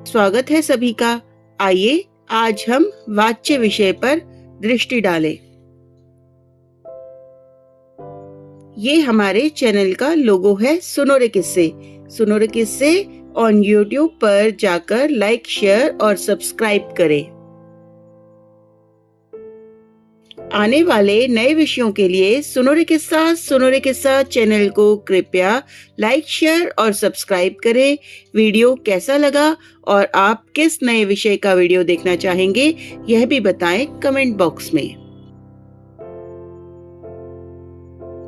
स्वागत है सभी का। आइए आज हम वाच्य विषय पर दृष्टि डालें। ये हमारे चैनल का लोगो है सुनो रे किस्से। सुनो रे किस्से ऑन YouTube पर जाकर लाइक, शेयर और सब्सक्राइब करें। आने वाले नए विषयों के लिए सुनो रे किस्सा चैनल को कृपया लाइक, शेयर और सब्सक्राइब करें। वीडियो कैसा लगा और आप किस नए विषय का वीडियो देखना चाहेंगे यह भी बताएं कमेंट बॉक्स में।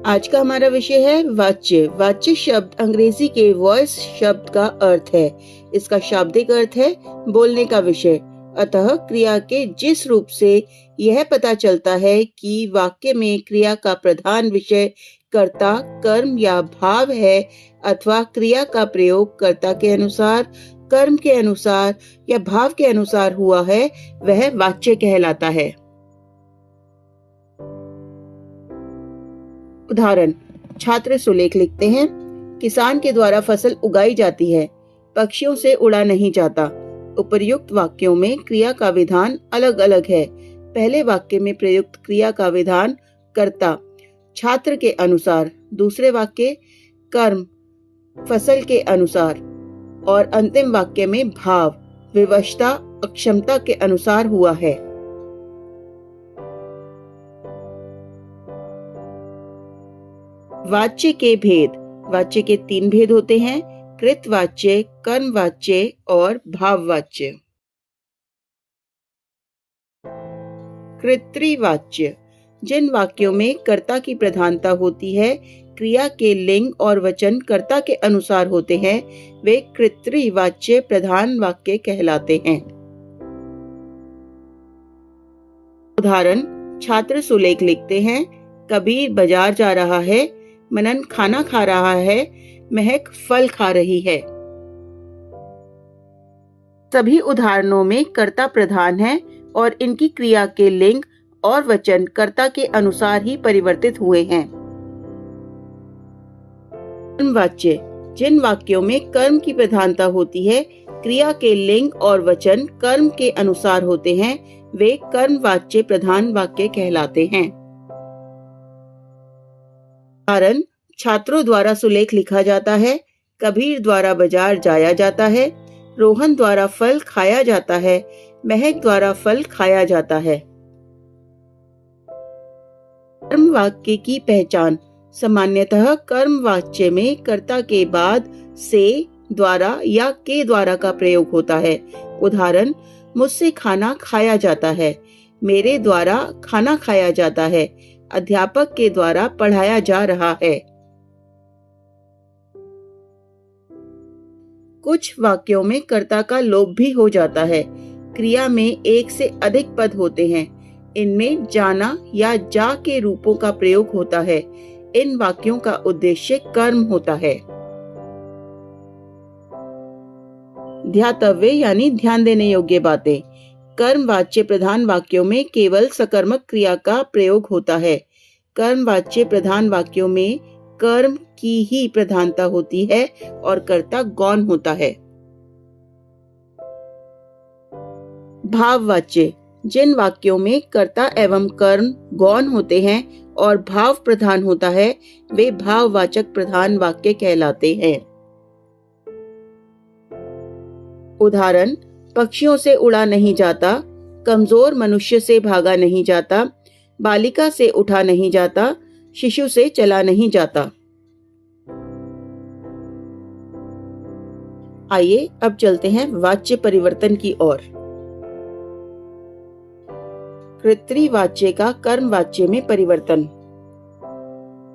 आज का हमारा विषय है वाच्य। वाच्य शब्द अंग्रेजी के वॉइस शब्द का अर्थ है। इसका शाब्दिक अर्थ है बोलने का विषय। अतः क्रिया के जिस रूप से यह पता चलता है कि वाक्य में क्रिया का प्रधान विषय कर्ता, कर्म या भाव है अथवा क्रिया का प्रयोग कर्ता के अनुसार, कर्म के अनुसार या भाव के अनुसार हुआ है, वह वाच्य कहलाता है। उदाहरण, छात्र सुलेख लिखते हैं। किसान के द्वारा फसल उगाई जाती है, पक्षियों से उड़ा नहीं जाता। उपर्युक्त वाक्यों में क्रिया का विधान अलग अलग है। पहले वाक्य में प्रयुक्त क्रिया का विधान कर्ता, छात्र के अनुसार। दूसरे वाक्य कर्म, फसल के अनुसार। और अंतिम वाक्य में भाव, विवशता, अक्षमता के अनुसार हुआ है। वाच्य के भेद। वाच्य के 3 भेद होते हैं: कृतवाच्य, कर्मवाच्य और भाववाच्य। कृतवाच्य, जिन वाक्यों में कर्ता की प्रधानता होती है, क्रिया के लिंग और वचन कर्ता के अनुसार होते हैं, वे कृतवाच्य प्रधान वाक्य कहलाते हैं। उदाहरण, छात्र सुलेख लिखते हैं। कबीर बाजार जा रहा है, मनन खाना खा रहा है, महक फल खा रही है। सभी उदाहरणों में कर्ता प्रधान है और इनकी क्रिया के लिंग और वचन कर्ता के अनुसार ही परिवर्तित हुए हैं। कर्मवाच्य, जिन वाक्यों में कर्म की प्रधानता होती है, क्रिया के लिंग और वचन कर्म के अनुसार होते हैं, वे कर्मवाच्य प्रधान वाक्य कहलाते हैं। उदाहरण, छात्रों द्वारा सुलेख लिखा जाता है, कबीर द्वारा बाजार जाया जाता है, रोहन द्वारा फल खाया जाता है, महक द्वारा फल खाया जाता है। कर्म वाक्य की पहचान। सामान्यतः कर्म वाच्य में कर्ता के बाद से, द्वारा या के द्वारा का प्रयोग होता है। उदाहरण, मुझसे खाना खाया जाता है, मेरे द्वारा खाना खाया जाता है, अध्यापक के द्वारा पढ़ाया जा रहा है। कुछ वाक्यों में कर्ता का लोप भी हो जाता है। क्रिया में एक से अधिक पद होते हैं। इनमें जाना या जा के रूपों का प्रयोग होता है। इन वाक्यों का उद्देश्य कर्म होता है। ध्यातव्य यानी ध्यान देने योग्य बातें। कर्मवाच्य प्रधान वाक्यों में केवल सकर्मक क्रिया का प्रयोग होता है। कर्मवाच्य प्रधान वाक्यों में कर्म की ही प्रधानता होती है और कर्ता गौण होता है। भाववाच्य, जिन वाक्यों में कर्ता एवं कर्म गौण होते हैं और भाव प्रधान होता है, वे भाववाचक प्रधान वाक्य कहलाते हैं। उदाहरण, पक्षियों से उड़ा नहीं जाता, कमजोर मनुष्य से भागा नहीं जाता, बालिका से उठा नहीं जाता, शिशु से चला नहीं जाता। आइए अब चलते हैं वाच्य परिवर्तन की ओर। कृतवाच्य का कर्मवाच्य में परिवर्तन।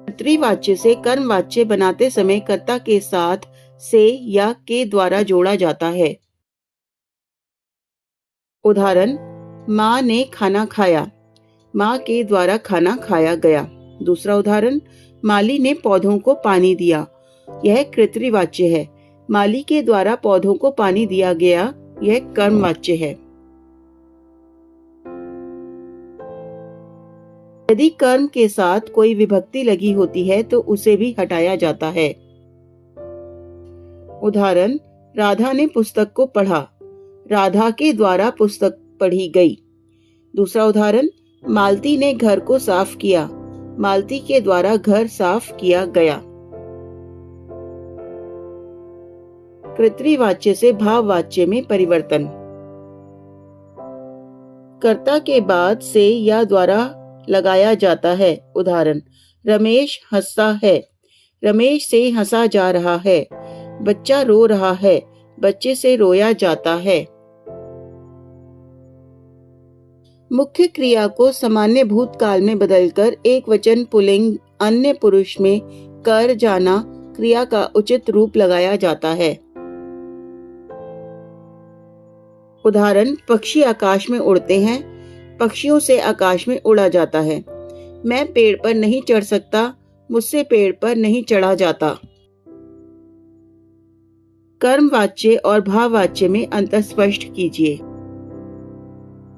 कृतवाच्य से कर्मवाच्य बनाते समय कर्ता के साथ से या के द्वारा जोड़ा जाता है। उदाहरण, माँ ने खाना खाया, माँ के द्वारा खाना खाया गया। दूसरा उदाहरण, माली ने पौधों को पानी दिया, यह कृतवाच्य है। माली के द्वारा पौधों को पानी दिया गया, यह कर्मवाच्य है। यदि कर्म के साथ कोई विभक्ति लगी होती है तो उसे भी हटाया जाता है। उदाहरण, राधा ने पुस्तक को पढ़ा, राधा के द्वारा पुस्तक पढ़ी गई। दूसरा उदाहरण, मालती ने घर को साफ किया। मालती के द्वारा घर साफ किया गया। कर्तृवाच्य से भाववाच्य में परिवर्तन। कर्ता के बाद से या द्वारा लगाया जाता है। उदाहरण, रमेश हंसता है। रमेश से हंसा जा रहा है। बच्चा रो रहा है। बच्चे से रोया जाता है। मुख्य क्रिया को सामान्य भूतकाल में बदलकर एक वचन पुल्लिंग अन्य पुरुष में कर जाना क्रिया का उचित रूप लगाया जाता है। उदाहरण, पक्षी आकाश में उड़ते हैं। पक्षियों से आकाश में उड़ा जाता है। मैं पेड़ पर नहीं चढ़ सकता। मुझसे पेड़ पर नहीं चढ़ा जाता। कर्मवाच्य और भाववाच्य में अंतर स्पष्ट कीजिए।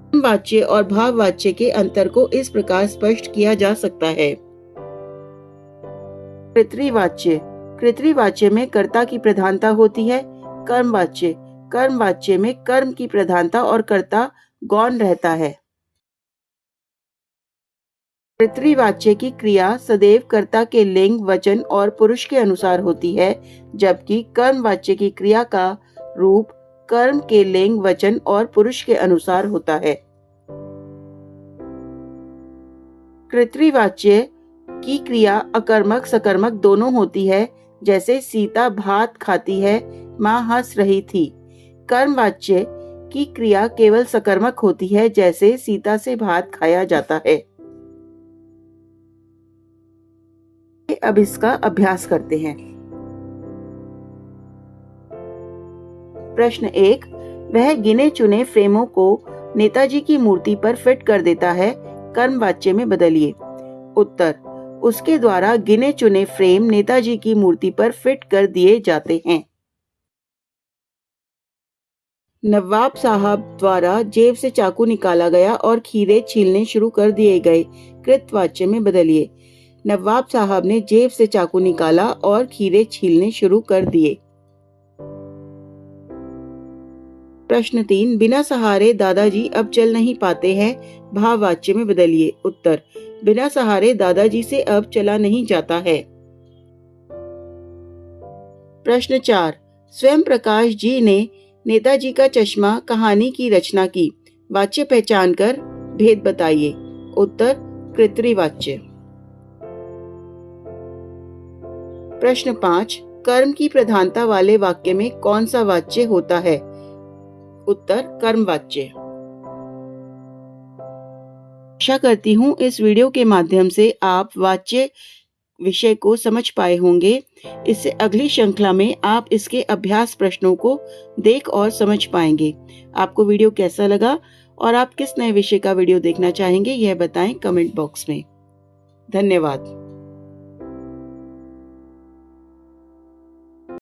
कर्मवाच्य और भाववाच्य के अंतर को इस प्रकार स्पष्ट किया जा सकता है। कर्तृवाच्य, कर्तृवाच्य में कर्ता की प्रधानता होती है। कर्मवाच्य, कर्मवाच्य में कर्म की प्रधानता और कर्ता गौण रहता है। कर्तृवाच्य की क्रिया सदैव कर्ता के लिंग, वचन और पुरुष के अनुसार होती है, जबकि कर्मवाच्य की क्रिया का रूप कर्म के लिंग, वचन और पुरुष के अनुसार होता है। कर्तृवाच्य की क्रिया अकर्मक सकर्मक दोनों होती है, जैसे सीता भात खाती है, माँ हंस रही थी। कर्मवाच्य की क्रिया केवल सकर्मक होती है, जैसे सीता से भात खाया जाता है। अब इसका अभ्यास करते हैं। प्रश्न 1, वह गिने चुने फ्रेमों को नेताजी की मूर्ति पर फिट कर देता है। कर्मवाच्य में बदलिए। उत्तर, उसके द्वारा गिने चुने फ्रेम नेताजी की मूर्ति पर फिट कर दिए जाते हैं। नवाब साहब द्वारा जेब से चाकू निकाला गया और खीरे छीलने शुरू कर दिए गए। कृतवाच्य में बदलिए। नवाब साहब ने जेब से चाकू निकाला और खीरे छीलने शुरू कर दिए। प्रश्न 3, बिना सहारे दादाजी अब चल नहीं पाते हैं। भाववाच्य में बदलिए। उत्तर, बिना सहारे दादाजी से अब चला नहीं जाता है। प्रश्न 4, स्वयं प्रकाश जी ने नेताजी का चश्मा कहानी की रचना की। वाच्य पहचान कर भेद बताइए। उत्तर, कर्तृवाच्य। प्रश्न 5, कर्म की प्रधानता वाले वाक्य में कौन सा वाच्य होता है। उत्तर, कर्मवाच्य। आशा करती हूँ इस वीडियो के माध्यम से आप वाच्य विषय को समझ पाए होंगे। इससे अगली श्रृंखला में आप इसके अभ्यास प्रश्नों को देख और समझ पाएंगे। आपको वीडियो कैसा लगा और आप किस नए विषय का वीडियो देखना चाहेंगे, यह बताएं कमेंट बॉक्स में। धन्यवाद।